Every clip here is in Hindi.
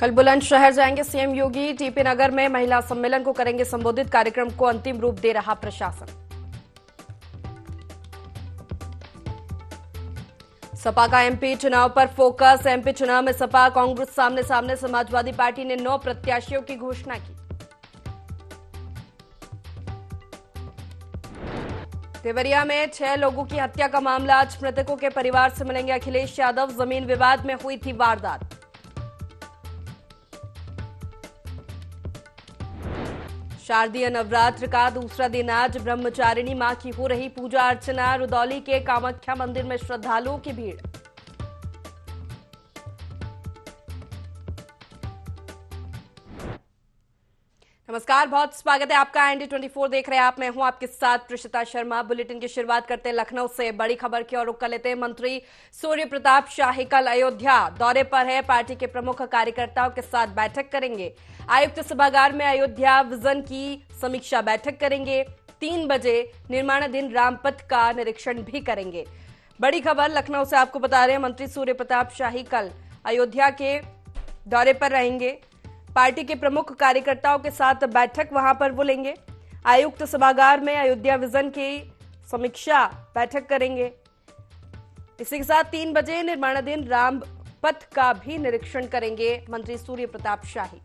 कल बुलंदशहर जाएंगे सीएम योगी। टीपी नगर में महिला सम्मेलन को करेंगे संबोधित। कार्यक्रम को अंतिम रूप दे रहा प्रशासन। सपा का एमपी चुनाव पर फोकस। एमपी चुनाव में सपा कांग्रेस सामने सामने। समाजवादी पार्टी ने 9 प्रत्याशियों की घोषणा की। देवरिया में 6 लोगों की हत्या का मामला। आज मृतकों के परिवार से मिलेंगे अखिलेश यादव। जमीन विवाद में हुई थी वारदात। शारदीय नवरात्र का दूसरा दिन आज ब्रह्मचारिणी मां की हो रही पूजा अर्चना। रुदौली के कामाख्या मंदिर में श्रद्धालुओं की भीड़। नमस्कार, बहुत स्वागत है आपका। ND24 देख रहे हैं आप। मैं हूं आपके साथ प्रिशिता शर्मा। बुलेटिन की शुरुआत करते हैं लखनऊ से। बड़ी खबर की ओर रुख कर लेते हैं। मंत्री सूर्य प्रताप शाही कल अयोध्या दौरे पर है। पार्टी के प्रमुख कार्यकर्ताओं के साथ बैठक करेंगे। आयुक्त सभागार में अयोध्या विजन की समीक्षा बैठक करेंगे। 3 बजे निर्माणाधीन रामपथ का निरीक्षण भी करेंगे। बड़ी खबर लखनऊ से आपको बता रहे हैं। मंत्री सूर्य प्रताप शाही कल अयोध्या के दौरे पर रहेंगे। पार्टी के प्रमुख कार्यकर्ताओं के साथ बैठक वहां पर वो लेंगे। आयुक्त सभागार में अयोध्या विजन की समीक्षा बैठक करेंगे। इसी के साथ 3 बजे निर्माणाधीन रामपथ का भी निरीक्षण करेंगे मंत्री सूर्य प्रताप शाही।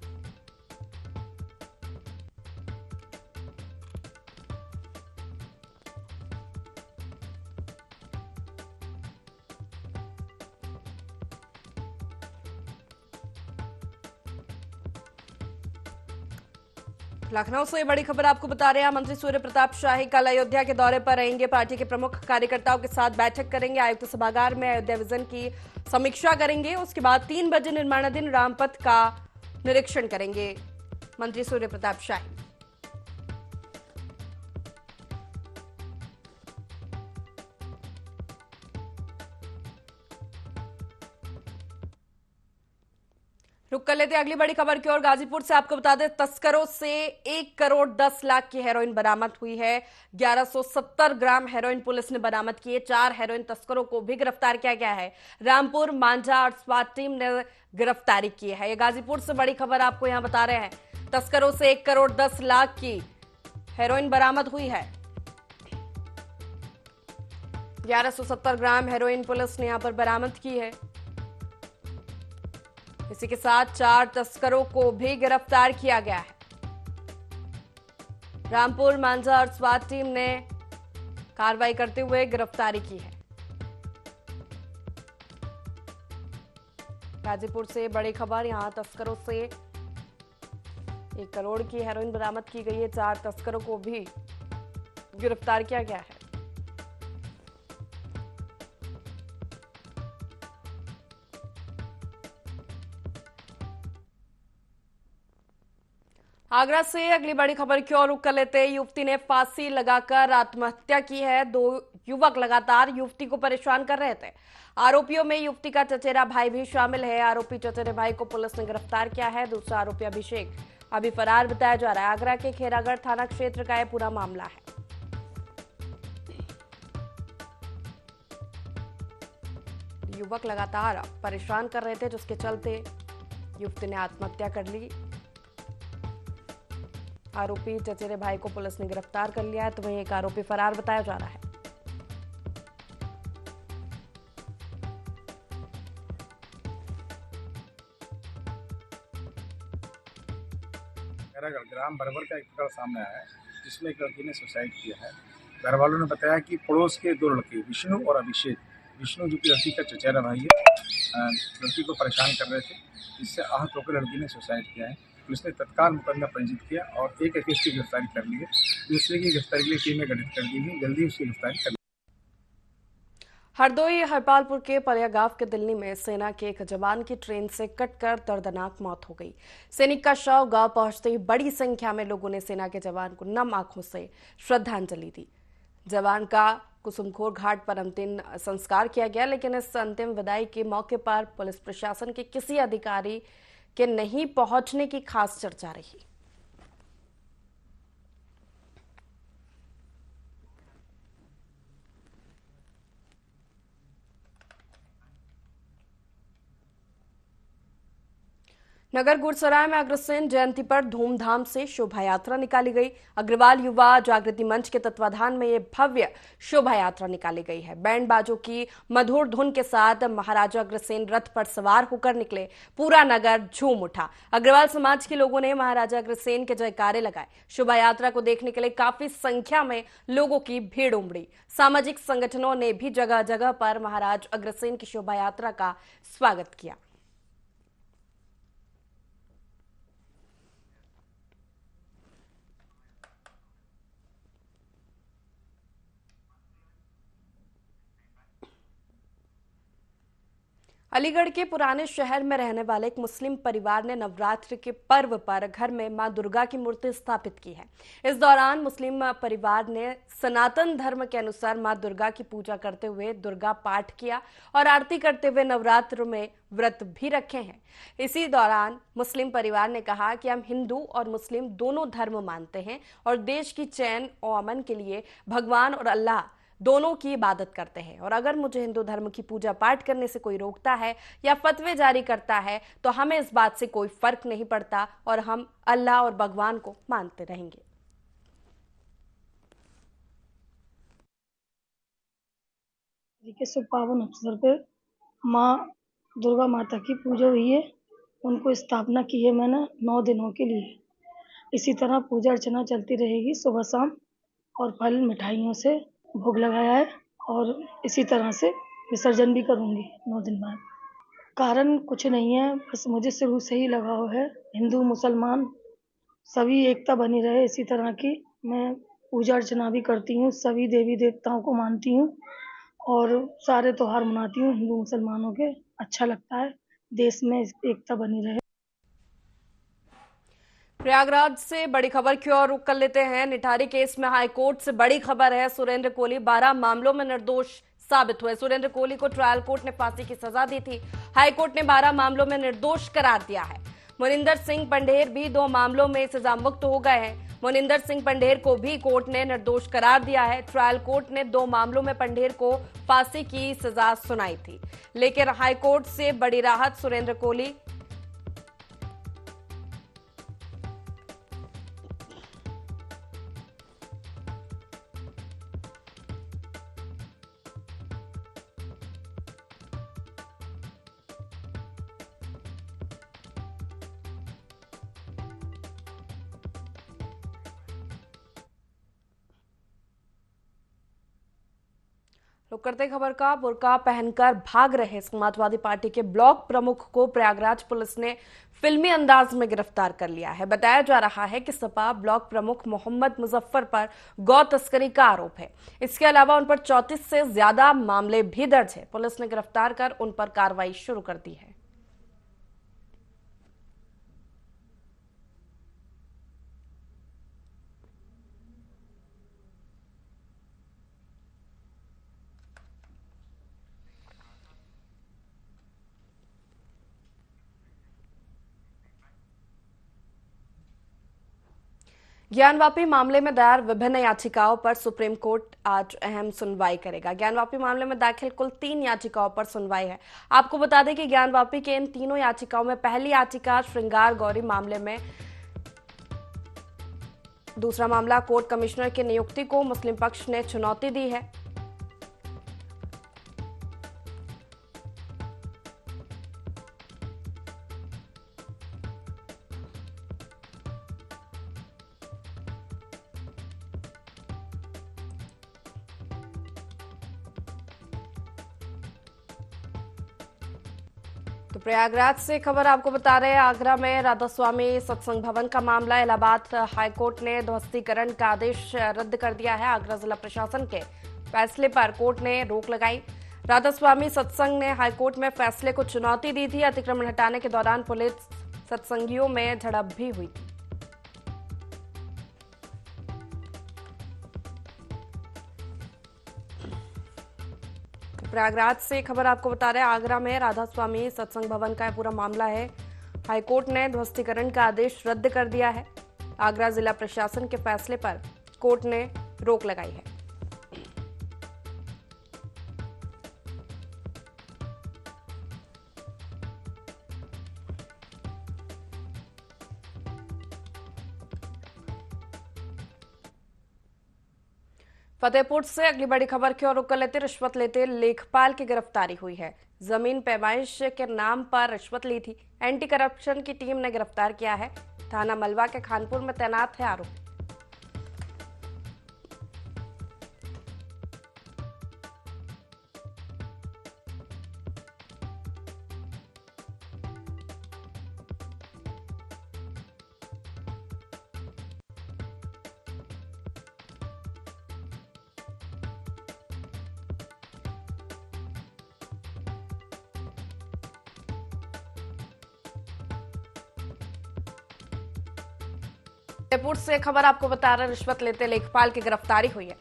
लखनऊ से बड़ी खबर आपको बता रहे हैं। मंत्री सूर्य प्रताप शाही कल अयोध्या के दौरे पर रहेंगे। पार्टी के प्रमुख कार्यकर्ताओं के साथ बैठक करेंगे। आयुक्त सभागार में अयोध्या विजन की समीक्षा करेंगे। उसके बाद 3 बजे निर्माणाधीन रामपथ का निरीक्षण करेंगे मंत्री सूर्य प्रताप शाही। रुक कर लेते अगली बड़ी खबर की ओर। गाजीपुर से आपको बता दें, तस्करों से 1 करोड़ 10 लाख की हेरोइन बरामद हुई है। 1170 ग्राम हेरोइन पुलिस ने बरामद की है। 4 हेरोइन तस्करों को भी गिरफ्तार किया गया है। रामपुर मांझा और स्वात टीम ने गिरफ्तारी की है। ये गाजीपुर से बड़ी खबर आपको यहां बता रहे हैं। तस्करों से 1 करोड़ 10 लाख की हेरोइन बरामद हुई है। 1170 ग्राम हेरोइन पुलिस ने यहां पर बरामद की है। इसी के साथ 4 तस्करों को भी गिरफ्तार किया गया है। रामपुर मांझा और स्वात टीम ने कार्रवाई करते हुए गिरफ्तारी की है। गाजीपुर से बड़ी खबर। यहां तस्करों से 1 करोड़ की हेरोइन बरामद की गई है। 4 तस्करों को भी गिरफ्तार किया गया है। आगरा से अगली बड़ी खबर की ओर रुख कर लेते हैं। युवती ने फांसी लगाकर आत्महत्या की है। 2 युवक लगातार युवती को परेशान कर रहे थे। आरोपियों में युवती का चचेरा भाई भी शामिल है। आरोपी चचेरे भाई को पुलिस ने गिरफ्तार किया है। दूसरा आरोपी अभिषेक अभी फरार बताया जा रहा है। आगरा के खेरागढ़ थाना क्षेत्र का यह पूरा मामला है। युवक लगातार परेशान कर रहे थे, जिसके चलते युवती ने आत्महत्या कर ली। आरोपी चचेरे भाई को पुलिस ने गिरफ्तार कर लिया है, तो वहीं एक आरोपी फरार बताया जा रहा है। ग्राम बरबर का एक प्रकरण सामने आया है, जिसमें एक लड़की ने सुसाइड किया है। घर वालों ने बताया कि पड़ोस के 2 लड़के विष्णु और अभिषेक, विष्णु जो कि लड़की का चचेरा भाई है, लड़की को परेशान कर रहे थे, जिससे आहत होकर लड़की ने सुसाइड किया है। पुलिस ने तत्काल मुकदमा पंजीकृत किया और एक केस की गिरफ्तारी कर ली है। दूसरे की गिरफ्तारी के लिए टीमें गठित कर दी गई। जल्दी उसकी गिरफ्तारी कर। हरदोई हरपालपुर के पलियागांव के दिल्ली में सेना के एक जवान की ट्रेन से कटकर दर्दनाक मौत हो गई। सैनिक का शव गांव पहुंचते ही बड़ी संख्या में लोगों ने सेना के जवान को नम आंखों से श्रद्धांजलि दी। जवान का कुसुमखोर घाट पर अंतिम संस्कार किया गया, लेकिन इस अंतिम विदाई के मौके पर पुलिस प्रशासन के किसी अधिकारी के नहीं पहुंचने की खास चर्चा रही। नगर गुरसराय में अग्रसेन जयंती पर धूमधाम से शोभा यात्रा निकाली गई। अग्रवाल युवा जागृति मंच के तत्वाधान में ये भव्य शोभा यात्रा निकाली गई है। बैंड बाजों की मधुर धुन के साथ महाराजा अग्रसेन रथ पर सवार होकर निकले। पूरा नगर झूम उठा। अग्रवाल समाज के लोगों ने महाराजा अग्रसेन के जयकारे लगाए। शोभा यात्रा को देखने के लिए काफी संख्या में लोगों की भीड़ उमड़ी। सामाजिक संगठनों ने भी जगह जगह पर महाराज अग्रसेन की शोभा यात्रा का स्वागत किया। अलीगढ़ के पुराने शहर में रहने वाले एक मुस्लिम परिवार ने नवरात्र के पर्व पर घर में मां दुर्गा की मूर्ति स्थापित की है। इस दौरान मुस्लिम परिवार ने सनातन धर्म के अनुसार मां दुर्गा की पूजा करते हुए दुर्गा पाठ किया और आरती करते हुए नवरात्र में व्रत भी रखे हैं। इसी दौरान मुस्लिम परिवार ने कहा कि हम हिंदू और मुस्लिम दोनों धर्म मानते हैं और देश की चैन और अमन के लिए भगवान और अल्लाह दोनों की इबादत करते हैं, और अगर मुझे हिंदू धर्म की पूजा पाठ करने से कोई रोकता है या फतवे जारी करता है तो हमें इस बात से कोई फर्क नहीं पड़ता और हम अल्लाह और भगवान को मानते रहेंगे। के शुभ पावन अवसर पर माँ दुर्गा माता की पूजा हुई है। उनको स्थापना की है मैंने 9 दिनों के लिए। इसी तरह पूजा अर्चना चलती रहेगी सुबह शाम, और फल मिठाइयों से भोग लगाया है, और इसी तरह से विसर्जन भी करूँगी 9 दिन बाद। कारण कुछ नहीं है, बस मुझे शुरू से ही लगाव है। हिंदू मुसलमान सभी एकता बनी रहे, इसी तरह की मैं पूजा अर्चना भी करती हूँ। सभी देवी देवताओं को मानती हूँ और सारे त्योहार मनाती हूँ हिंदू मुसलमानों के। अच्छा लगता है, देश में एकता बनी रहे। प्रयागराज से बड़ी खबर की ओर रुख कर लेते हैं। निठारी केस में हाईकोर्ट से बड़ी खबर है। सुरेंद्र कोहली 12 मामलों में निर्दोष साबित हुए। सुरेंद्र कोहली को ट्रायल कोर्ट ने फांसी की सजा दी थी। हाईकोर्ट ने 12 मामलों में निर्दोष करार दिया है। मोनिंदर सिंह पंढेर भी 2 मामलों में सजा मुक्त हो गए हैं। मोनिंदर सिंह पंढेर को भी कोर्ट ने निर्दोष करार दिया है। ट्रायल कोर्ट ने 2 मामलों में पंढेर को फांसी की सजा सुनाई थी, लेकिन हाईकोर्ट से बड़ी राहत सुरेंद्र कोहली रुक करते खबर का। बुर्का पहनकर भाग रहे समाजवादी पार्टी के ब्लॉक प्रमुख को प्रयागराज पुलिस ने फिल्मी अंदाज में गिरफ्तार कर लिया है। बताया जा रहा है कि सपा ब्लॉक प्रमुख मोहम्मद मुजफ्फर पर गौ तस्करी का आरोप है। इसके अलावा उन पर 34 से ज्यादा मामले भी दर्ज है। पुलिस ने गिरफ्तार कर उन पर कार्रवाई शुरू कर दी है। ज्ञानवापी मामले में दायर विभिन्न याचिकाओं पर सुप्रीम कोर्ट आज अहम सुनवाई करेगा। ज्ञानवापी मामले में दाखिल कुल 3 याचिकाओं पर सुनवाई है। आपको बता दें कि ज्ञानवापी के इन तीनों याचिकाओं में पहली याचिका श्रृंगार गौरी मामले में, दूसरा मामला कोर्ट कमिश्नर की नियुक्ति को मुस्लिम पक्ष ने चुनौती दी है। तो प्रयागराज से खबर आपको बता रहे हैं। आगरा में राधा स्वामी सत्संग भवन का मामला, इलाहाबाद हाईकोर्ट ने ध्वस्तीकरण का आदेश रद्द कर दिया है। आगरा जिला प्रशासन के फैसले पर कोर्ट ने रोक लगाई। राधा स्वामी सत्संग ने हाईकोर्ट में फैसले को चुनौती दी थी। अतिक्रमण हटाने के दौरान पुलिस सत्संगियों में झड़प भी हुई थी। प्रयागराज से खबर आपको बता रहे हैं। आगरा में राधा स्वामी सत्संग भवन का पूरा मामला है। हाईकोर्ट ने ध्वस्तीकरण का आदेश रद्द कर दिया है। आगरा जिला प्रशासन के फैसले पर कोर्ट ने रोक लगाई है। फतेहपुर से अगली बड़ी खबर की ओर रुख कर लेते रिश्वत लेते लेखपाल की गिरफ्तारी हुई है। जमीन पैमाइश के नाम पर रिश्वत ली थी। एंटी करप्शन की टीम ने गिरफ्तार किया है। थाना मलवा के खानपुर में तैनात है आरोपी। फतेहपुर से खबर आपको बता रहे रिश्वत लेते लेखपाल की गिरफ्तारी हुई है।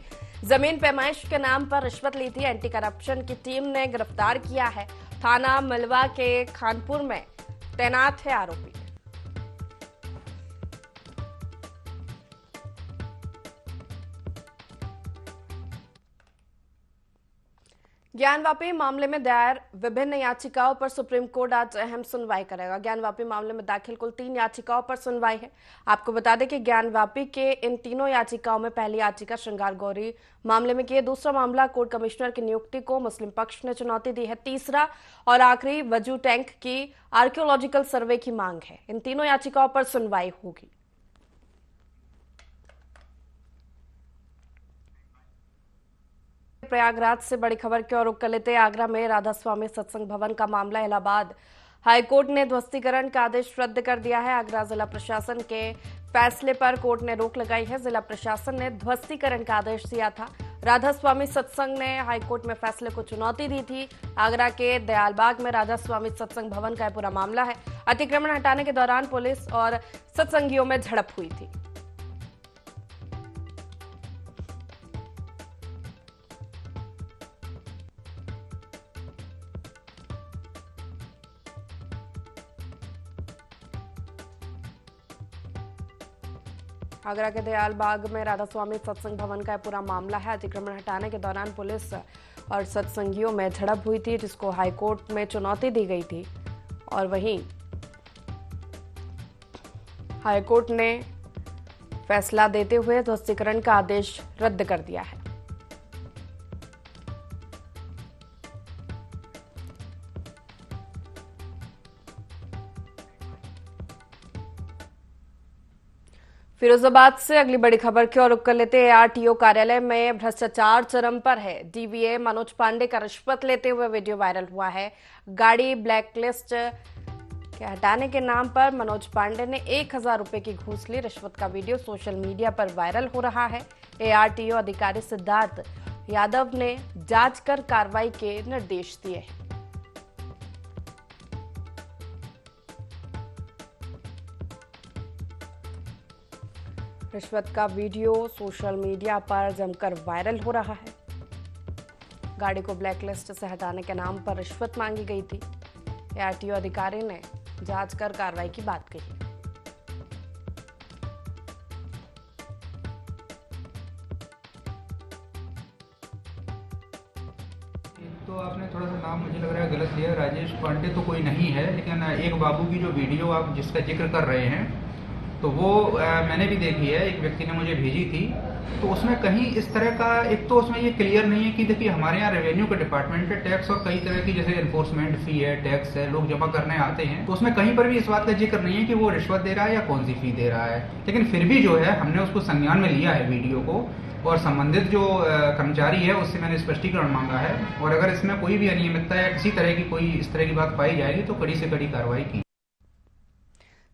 जमीन पैमाइश के नाम पर रिश्वत ली थी। एंटी करप्शन की टीम ने गिरफ्तार किया है। थाना मलवा के खानपुर में तैनात है आरोपी। ज्ञानवापी मामले में दायर विभिन्न याचिकाओं पर सुप्रीम कोर्ट आज अहम सुनवाई करेगा। ज्ञानवापी मामले में दाखिल कुल 3 याचिकाओं पर सुनवाई है। आपको बता दें कि ज्ञानवापी के इन तीनों याचिकाओं में पहली याचिका श्रृंगार गौरी मामले में की है। दूसरा मामला कोर्ट कमिश्नर की नियुक्ति को मुस्लिम पक्ष ने चुनौती दी है। तीसरा और आखिरी वजू टैंक की आर्कियोलॉजिकल सर्वे की मांग है। इन तीनों याचिकाओं पर सुनवाई होगी। प्रयागराज से बड़ी खबर की ओर रुख कर लेते आगरा में राधा स्वामी सत्संग भवन का मामला। इलाहाबाद हाईकोर्ट ने ध्वस्तीकरण का आदेश रद्द कर दिया है। आगरा जिला प्रशासन के फैसले पर कोर्ट ने रोक लगाई है। जिला प्रशासन ने ध्वस्तीकरण का आदेश दिया था। राधा स्वामी सत्संग ने हाईकोर्ट में फैसले को चुनौती दी थी। आगरा के दयालबाग में राधा स्वामी सत्संग भवन का पूरा मामला है। अतिक्रमण हटाने के दौरान पुलिस और सत्संगियों में झड़प हुई थी। आगरा के दयालबाग में राधा स्वामी सत्संग भवन का पूरा मामला है। अतिक्रमण हटाने के दौरान पुलिस और सत्संगियों में झड़प हुई थी, जिसको हाईकोर्ट में चुनौती दी गई थी और वहीं हाईकोर्ट ने फैसला देते हुए ध्वस्तीकरण का आदेश रद्द कर दिया है। फिरोजाबाद से अगली बड़ी खबर की ओर रुख कर लेते हैं। आरटीओ कार्यालय में भ्रष्टाचार चरम पर है। डीवीए मनोज पांडे का रिश्वत लेते हुए वीडियो वायरल हुआ है। गाड़ी ब्लैकलिस्ट के हटाने के नाम पर मनोज पांडे ने 1000 रुपए की घूस ली। रिश्वत का वीडियो सोशल मीडिया पर वायरल हो रहा है। एआरटीओ अधिकारी सिद्धार्थ यादव ने जांच कर कार्रवाई के निर्देश दिए हैं। रिश्वत का वीडियो सोशल मीडिया पर जमकर वायरल हो रहा है। गाड़ी को ब्लैकलिस्ट से हटाने के नाम पर रिश्वत मांगी गई थी। एआरटीओ अधिकारी ने जांच कर कार्रवाई की बात कही। तो आपने थोड़ा सा नाम मुझे लग रहा है गलत लिया। राजेश पांडे तो कोई नहीं है, लेकिन एक बाबू की जो वीडियो आप जिसका जिक्र कर रहे हैं तो वो मैंने भी देखी है। एक व्यक्ति ने मुझे भेजी थी। तो उसमें कहीं इस तरह का, एक तो उसमें ये क्लियर नहीं है कि देखिए हमारे यहाँ रेवेन्यू का डिपार्टमेंट है, टैक्स और कई तरह की जैसे एनफोर्समेंट फी है, टैक्स है, लोग जमा करने आते हैं, तो उसमें कहीं पर भी इस बात का जिक्र नहीं है कि वो रिश्वत दे रहा है या कौन सी फी दे रहा है। लेकिन फिर भी जो है हमने उसको संज्ञान में लिया है वीडियो को, और संबंधित जो कर्मचारी है उससे मैंने स्पष्टीकरण मांगा है। और अगर इसमें कोई भी अनियमितता या किसी तरह की कोई इस तरह की बात पाई जाएगी तो कड़ी से कड़ी कार्रवाई की।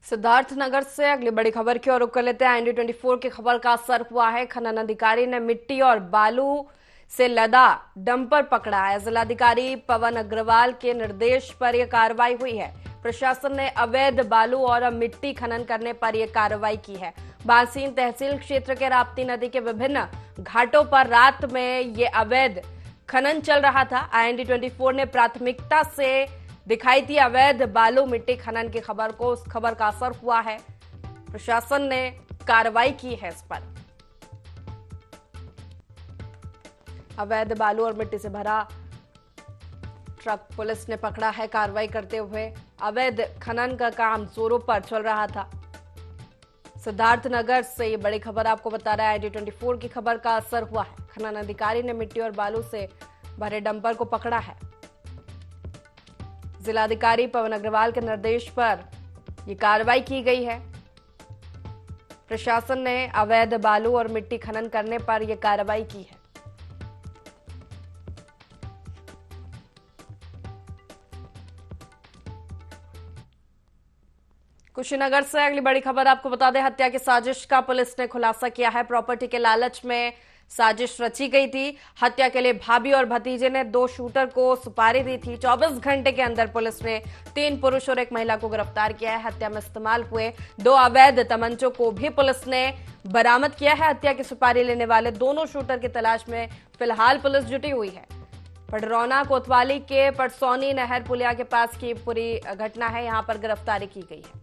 सिद्धार्थनगर से अगली बड़ी खबर की ओर रुख कर लेते हैं। IND24 की खबर का असर हुआ है। खनन अधिकारी ने मिट्टी और बालू से लदा डंपर पकड़ा है। जिलाधिकारी पवन अग्रवाल के निर्देश पर यह कार्रवाई हुई है। प्रशासन ने अवैध बालू और मिट्टी खनन करने पर यह कार्रवाई की है। बांसीन तहसील क्षेत्र के राप्ती नदी के विभिन्न घाटों पर रात में ये अवैध खनन चल रहा था। IND24 ने प्राथमिकता से दिखाई थी अवैध बालू मिट्टी खनन की खबर को। उस खबर का असर हुआ है। प्रशासन ने कार्रवाई की है इस पर। अवैध बालू और मिट्टी से भरा ट्रक पुलिस ने पकड़ा है। कार्रवाई करते हुए अवैध खनन का काम जोरों पर चल रहा था। सिद्धार्थनगर से ये बड़ी खबर आपको बता रहा है। ID24 की खबर का असर हुआ है। खनन अधिकारी ने मिट्टी और बालू से भरे डंपर को पकड़ा है। जिलाधिकारी पवन अग्रवाल के निर्देश पर यह कार्रवाई की गई है। प्रशासन ने अवैध बालू और मिट्टी खनन करने पर यह कार्रवाई की है। कुशीनगर से अगली बड़ी खबर आपको बता दें, हत्या की साजिश का पुलिस ने खुलासा किया है। प्रॉपर्टी के लालच में साजिश रची गई थी। हत्या के लिए भाभी और भतीजे ने 2 शूटर को सुपारी दी थी। 24 घंटे के अंदर पुलिस ने 3 पुरुष और 1 महिला को गिरफ्तार किया है। हत्या में इस्तेमाल हुए 2 अवैध तमंचों को भी पुलिस ने बरामद किया है। हत्या की सुपारी लेने वाले दोनों शूटर की तलाश में फिलहाल पुलिस जुटी हुई है। पडरौना कोतवाली के पटसौनी नहर पुलिया के पास की पूरी घटना है। यहां पर गिरफ्तारी की गई है।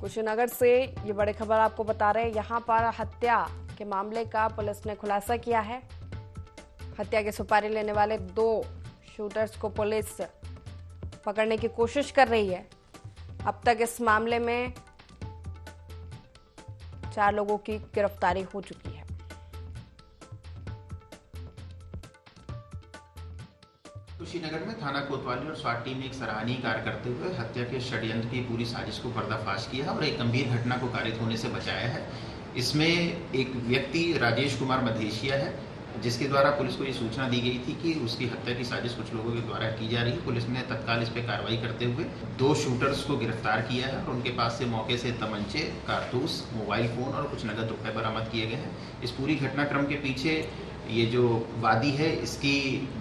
कुशीनगर से ये बड़ी खबर आपको बता रहे हैं। यहां पर हत्या के मामले का पुलिस ने खुलासा किया है। हत्या की सुपारी लेने वाले 2 शूटर्स को पुलिस पकड़ने की कोशिश कर रही है। अब तक इस मामले में 4 लोगों की गिरफ्तारी हो चुकी है। कुशीनगर में थाना कोतवाली और स्वाट टीम ने एक सराहनीय कार्य करते हुए हत्या के षड्यंत्र की पूरी साजिश को पर्दाफाश किया है और एक गंभीर घटना को कारित होने से बचाया है। इसमें एक व्यक्ति राजेश कुमार मधेशिया है, जिसके द्वारा पुलिस को ये सूचना दी गई थी कि उसकी हत्या की साजिश कुछ लोगों के द्वारा की जा रही है। पुलिस ने तत्काल इस पर कार्रवाई करते हुए 2 शूटर्स को गिरफ्तार किया है और उनके पास से मौके से तमंचे, कारतूस, मोबाइल फोन और कुछ नगद रुपए बरामद किए गए हैं। इस पूरी घटनाक्रम के पीछे ये जो वादी है, इसकी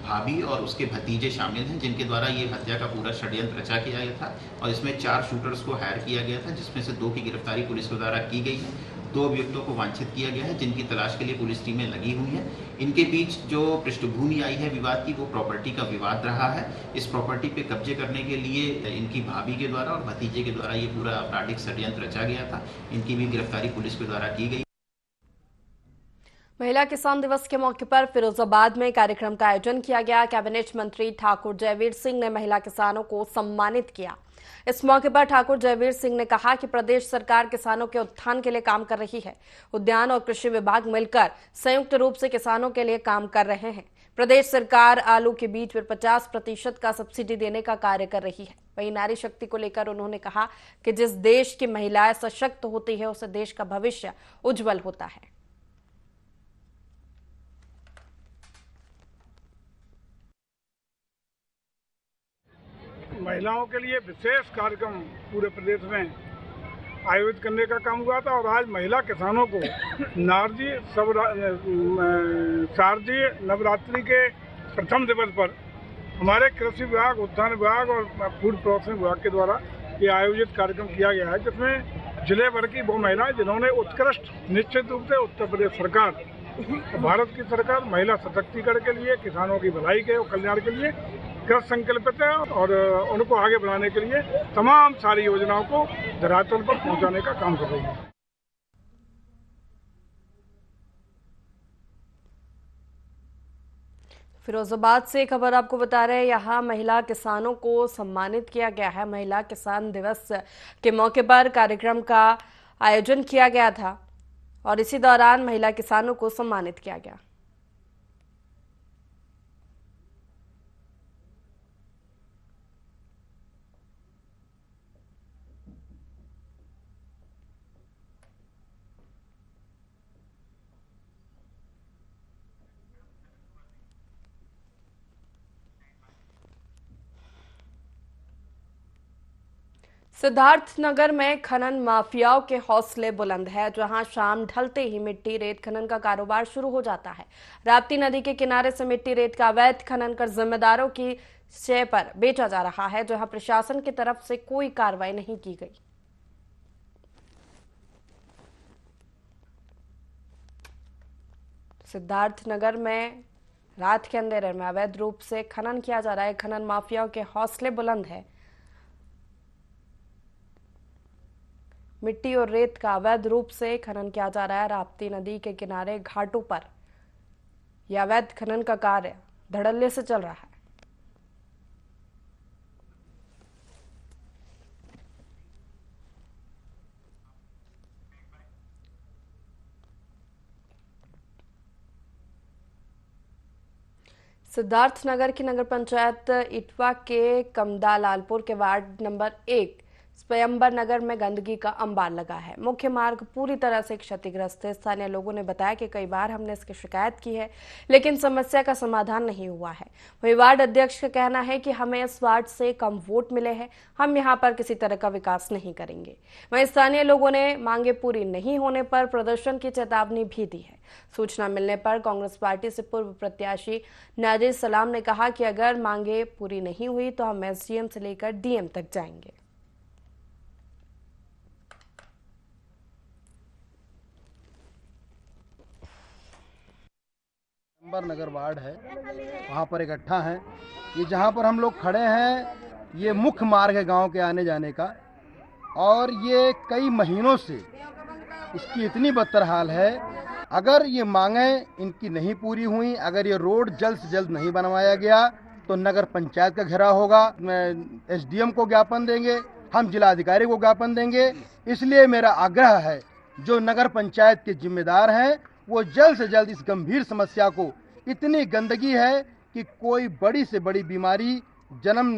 भाभी और उसके भतीजे शामिल हैं, जिनके द्वारा ये हत्या का पूरा षड्यंत्र रचा किया गया था और इसमें 4 शूटर्स को हायर किया गया था, जिसमें से 2 की गिरफ्तारी पुलिस के द्वारा की गई है। 2 अभियुक्तों को वांछित किया गया है, जिनकी तलाश के लिए पुलिस टीमें लगी हुई हैं। इनके बीच जो पृष्ठभूमि आई है विवाद की, वो प्रॉपर्टी का विवाद रहा है। इस प्रॉपर्टी पे कब्जे करने के लिए इनकी भाभी के द्वारा और भतीजे के द्वारा ये पूरा आपराधिक षड्यंत्र रचा गया था। इनकी भी गिरफ्तारी पुलिस के द्वारा की गई। महिला किसान दिवस के मौके पर फिरोजाबाद में कार्यक्रम का आयोजन किया गया। कैबिनेट मंत्री ठाकुर जयवीर सिंह ने महिला किसानों को सम्मानित किया। इस मौके पर ठाकुर जयवीर सिंह ने कहा कि प्रदेश सरकार किसानों के उत्थान के लिए काम कर रही है। उद्यान और कृषि विभाग मिलकर संयुक्त रूप से किसानों के लिए काम कर रहे हैं। प्रदेश सरकार आलू के बीज पर 50% का सब्सिडी देने का कार्य कर रही है। वहीं नारी शक्ति को लेकर उन्होंने कहा कि जिस देश की महिलाएं सशक्त होती है, उसे देश का भविष्य उज्जवल होता है। महिलाओं के लिए विशेष कार्यक्रम पूरे प्रदेश में आयोजित करने का काम हुआ था और आज महिला किसानों को शारदीय नवरात्रि के प्रथम दिवस पर हमारे कृषि विभाग, उद्यान विभाग और फूड प्रोसेसिंग विभाग के द्वारा ये आयोजित कार्यक्रम किया गया है, जिसमें जिले भर की वो महिलाएं जिन्होंने उत्कृष्ट, निश्चित रूप से उत्तर प्रदेश सरकार, भारत की सरकार महिला सशक्तिकरण के लिए, किसानों की भलाई के और कल्याण के लिए कृत संकल्पित है और उनको आगे बढ़ाने के लिए तमाम सारी योजनाओं को धरातल पर पहुंचाने का काम कर रही है। फिरोजाबाद से खबर आपको बता रहे हैं, यहाँ महिला किसानों को सम्मानित किया गया है। महिला किसान दिवस के मौके पर कार्यक्रम का आयोजन किया गया था और इसी दौरान महिला किसानों को सम्मानित किया गया। सिद्धार्थनगर में खनन माफियाओं के हौसले बुलंद है, जहां शाम ढलते ही मिट्टी रेत खनन का कारोबार शुरू हो जाता है। राप्ती नदी के किनारे से मिट्टी रेत का अवैध खनन कर जिम्मेदारों की शय पर बेचा जा रहा है, जहां प्रशासन की तरफ से कोई कार्रवाई नहीं की गई। सिद्धार्थनगर में रात के अंधेरे में अवैध रूप से खनन किया जा रहा है। खनन माफियाओं के हौसले बुलंद है। मिट्टी और रेत का अवैध रूप से खनन किया जा रहा है। राप्ती नदी के किनारे घाटों पर यह अवैध खनन का कार्य धड़ल्ले से चल रहा है। सिद्धार्थनगर की नगर पंचायत इटवा के कमदा लालपुर के वार्ड नंबर 1 स्वयंबर नगर में गंदगी का अंबार लगा है। मुख्य मार्ग पूरी तरह से क्षतिग्रस्त है। स्थानीय लोगों ने बताया कि कई बार हमने इसकी शिकायत की है, लेकिन समस्या का समाधान नहीं हुआ है। वही वार्ड अध्यक्ष का कहना है कि हमें इस वार्ड से कम वोट मिले हैं, हम यहां पर किसी तरह का विकास नहीं करेंगे। वहीं स्थानीय लोगों ने मांगे पूरी नहीं होने पर प्रदर्शन की चेतावनी भी दी है। सूचना मिलने पर कांग्रेस पार्टी से पूर्व प्रत्याशी नाजिर सलाम ने कहा कि अगर मांगे पूरी नहीं हुई तो हम एसडीएम से लेकर डीएम तक जाएंगे। नगर वार्ड है, वहाँ पर इकट्ठा हैं। ये जहाँ पर हम लोग खड़े हैं, ये मुख्य मार्ग है गांव के आने जाने का, और ये कई महीनों से इसकी इतनी बदतर हाल है। अगर ये मांगें इनकी नहीं पूरी हुई, अगर ये रोड जल्द से जल्द नहीं बनवाया गया तो नगर पंचायत का घेराव होगा, एसडीएम को ज्ञापन देंगे, हम जिलाधिकारी को ज्ञापन देंगे। इसलिए मेरा आग्रह है, जो नगर पंचायत के जिम्मेदार हैं वो जल्द से जल्द इस गंभीर समस्या को, इतनी गंदगी है कि कोई बड़ी से बड़ी बीमारी जन्म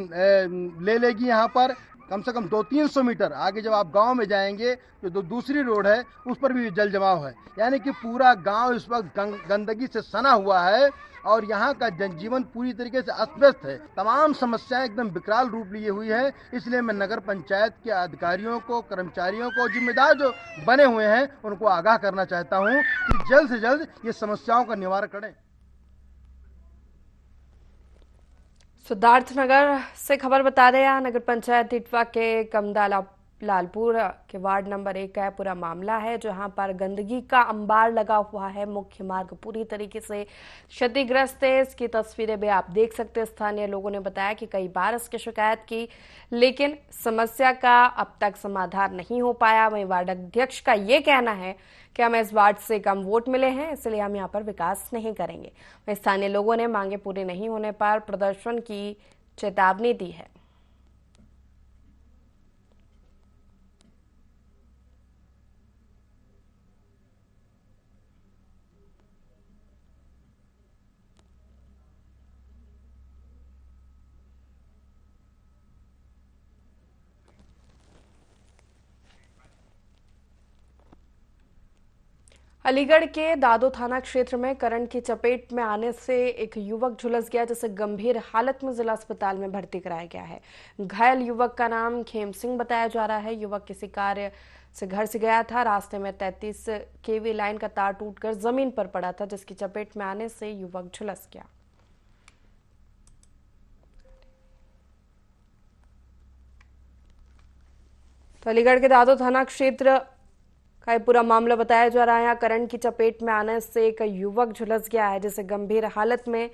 ले लेगी। यहाँ पर कम से कम 200-300 मीटर आगे जब आप गांव में जाएंगे तो दूसरी रोड है, उस पर भी जल जमाव है। यानी कि पूरा गांव इस वक्त गंदगी से सना हुआ है और यहाँ का जनजीवन पूरी तरीके से अस्त व्यस्त है। तमाम समस्याएं एकदम विकराल रूप लिए हुई है। इसलिए मैं नगर पंचायत के अधिकारियों को, कर्मचारियों को, जिम्मेदार जो बने हुए हैं उनको आगाह करना चाहता हूँ कि जल्द से जल्द ये समस्याओं का निवारण करें। सिद्धार्थनगर से खबर बता रहे हैं, नगर पंचायत इटवा के कमदा लालपुर के वार्ड नंबर 1 का पूरा मामला है, जहां पर गंदगी का अंबार लगा हुआ है। मुख्य मार्ग पूरी तरीके से क्षतिग्रस्त है। इसकी तस्वीरें भी आप देख सकते हैं। स्थानीय लोगों ने बताया कि कई बार इसकी शिकायत की, लेकिन समस्या का अब तक समाधान नहीं हो पाया। वहीं वार्ड अध्यक्ष का ये कहना है कि हमें इस वार्ड से कम वोट मिले हैं, इसलिए हम यहाँ पर विकास नहीं करेंगे। वहीं स्थानीय लोगों ने मांगे पूरी नहीं होने पर प्रदर्शन की चेतावनी दी है। अलीगढ़ के दादो थाना क्षेत्र में करंट की चपेट में आने से एक युवक झुलस गया, जिसे गंभीर हालत में जिला अस्पताल में भर्ती कराया गया है। घायल युवक का नाम खेम सिंह बताया जा रहा है। युवक किसी कार्य से घर से गया था। रास्ते में 33 केवी लाइन का तार टूटकर जमीन पर पड़ा था, जिसकी चपेट में आने से युवक झुलस गया। तो अलीगढ़ के दादो थाना क्षेत्र का पूरा मामला बताया जा रहा है। यहाँ करंट की चपेट में आने से एक युवक झुलस गया है, जिसे गंभीर हालत में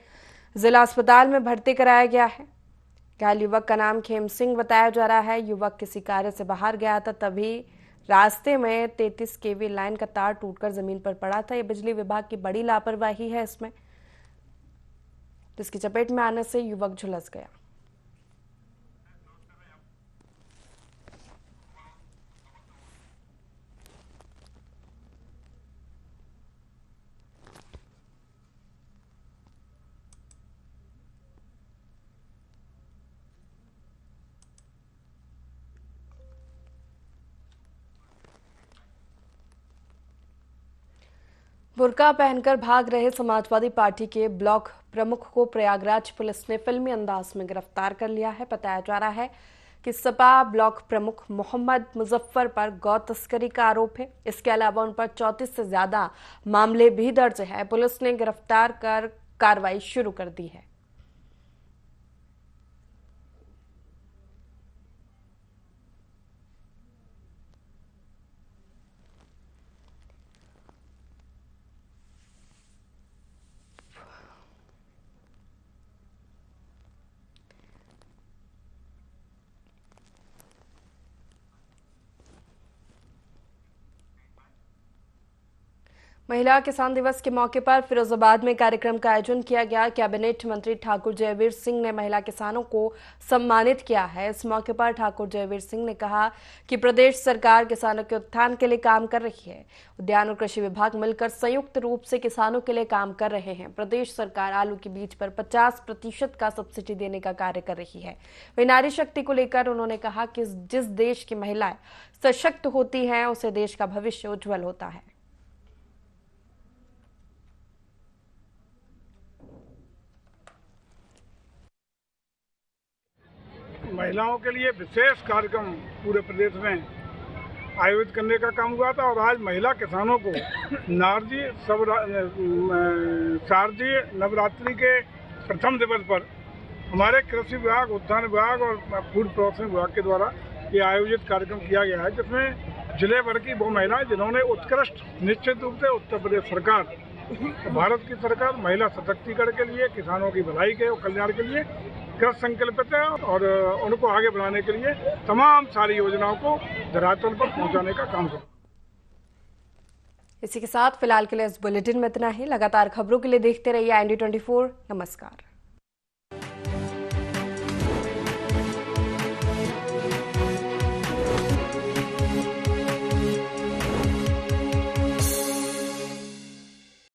जिला अस्पताल में भर्ती कराया गया है। घायल युवक का नाम खेम सिंह बताया जा रहा है। युवक किसी कार्य से बाहर गया था, तभी रास्ते में 33 केवी लाइन का तार टूटकर जमीन पर पड़ा था। यह बिजली विभाग की बड़ी लापरवाही है इसमें, जिसकी चपेट में आने से युवक झुलस गया। बुर्का पहनकर भाग रहे समाजवादी पार्टी के ब्लॉक प्रमुख को प्रयागराज पुलिस ने फिल्मी अंदाज में गिरफ्तार कर लिया है। बताया जा रहा है कि सपा ब्लॉक प्रमुख मोहम्मद मुजफ्फर पर गौ तस्करी का आरोप है। इसके अलावा उन पर 34 से ज्यादा मामले भी दर्ज है। पुलिस ने गिरफ्तार कर कार्रवाई शुरू कर दी है। महिला किसान दिवस के मौके पर फिरोजाबाद में कार्यक्रम का आयोजन किया गया। कैबिनेट मंत्री ठाकुर जयवीर सिंह ने महिला किसानों को सम्मानित किया है। इस मौके पर ठाकुर जयवीर सिंह ने कहा कि प्रदेश सरकार किसानों के उत्थान के लिए काम कर रही है। उद्यान और कृषि विभाग मिलकर संयुक्त रूप से किसानों के लिए काम कर रहे हैं। प्रदेश सरकार आलू के बीज पर 50% का सब्सिडी देने का कार्य कर रही है। वहीं नारी शक्ति को लेकर उन्होंने कहा कि जिस देश की महिलाएं सशक्त होती हैं उसे देश का भविष्य उज्जवल होता है। महिलाओं के लिए विशेष कार्यक्रम पूरे प्रदेश में आयोजित करने का काम हुआ था और आज महिला किसानों को शारदीय नवरात्रि के प्रथम दिवस पर हमारे कृषि विभाग, उद्यान विभाग और फूड प्रोसेसिंग विभाग के द्वारा ये आयोजित कार्यक्रम किया गया है, जिसमें जिले भर की वो महिलाएं जिन्होंने उत्कृष्ट, निश्चित रूप से उत्तर प्रदेश सरकार, भारत की सरकार महिला सशक्तिकरण के लिए, किसानों की भलाई के और कल्याण के लिए कृत संकल्पित है और उनको आगे बढ़ाने के लिए तमाम सारी योजनाओं को धरातल पर पहुंचाने का काम करें। इसी के साथ फिलहाल के लिए इस बुलेटिन में इतना ही। लगातार खबरों के लिए देखते रहिए IND24। नमस्कार।